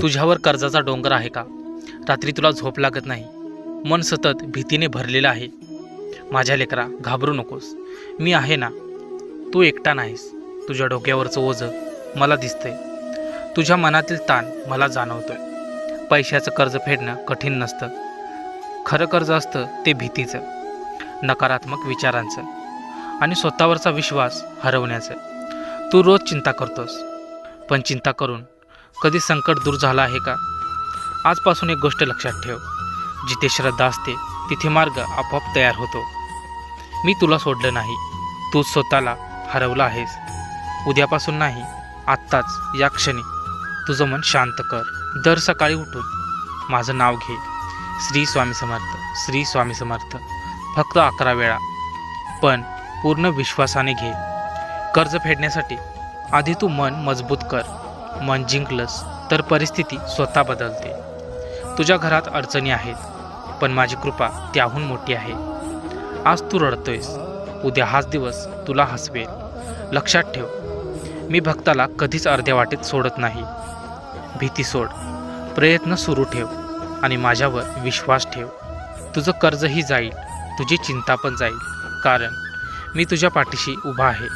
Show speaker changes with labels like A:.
A: तुझ्यावर कर्जाचा डोंगर आहे का? रात्री तुला झोप लागत नाही, मन सतत भीतीने भरलेलं आहे. माझ्या लेकरा, घाबरू नकोस, मी आहे ना. तू एकटा नाहीस. तुझ्या डोक्यावरचं ओझं मला दिसतंय, तुझ्या मनातील ताण मला जाणवतोय. पैशाचं कर्ज फेडणं कठीण नसतं. खरं कर्ज असतं ते भीतीचं, नकारात्मक विचारांचं आणि स्वतःवरचा विश्वास हरवण्याचं. तू रोज चिंता करतोस, पण चिंता करून कधी संकट दूर झालं आहे का? आजपासून एक गोष्ट लक्षात ठेव, जिथे श्रद्धा असते तिथे मार्ग आपोआप तयार होतो. मी तुला सोडलं नाही, तू स्वतःला हरवलं आहेस. उद्यापासून नाही, आत्ताच, या क्षणी तुझं मन शांत कर. दर सकाळी उठून माझं नाव घे, श्री स्वामी समर्थ, श्री स्वामी समर्थ. फक्त 11 वेळा, पण पूर्ण विश्वासाने घे. कर्ज फेडण्यासाठी आधी तू मन मजबूत कर. मन जिंकलंस तर परिस्थिती स्वतः बदलते. तुझ्या घरात अडचणी आहेत, पण माझी कृपा त्याहून मोठी आहे. आज तू रडतोयस, उद्या हाच दिवस तुला हसवेल. लक्षात ठेव, मी भक्ताला कधीच अर्ध्या वाटेत सोडत नाही. भीती सोड, प्रयत्न सुरू ठेव आणि माझ्यावर विश्वास ठेव. तुझं कर्जही जाईल, तुझी चिंता पण जाईल, कारण मी तुझ्या पाठीशी उभा आहे.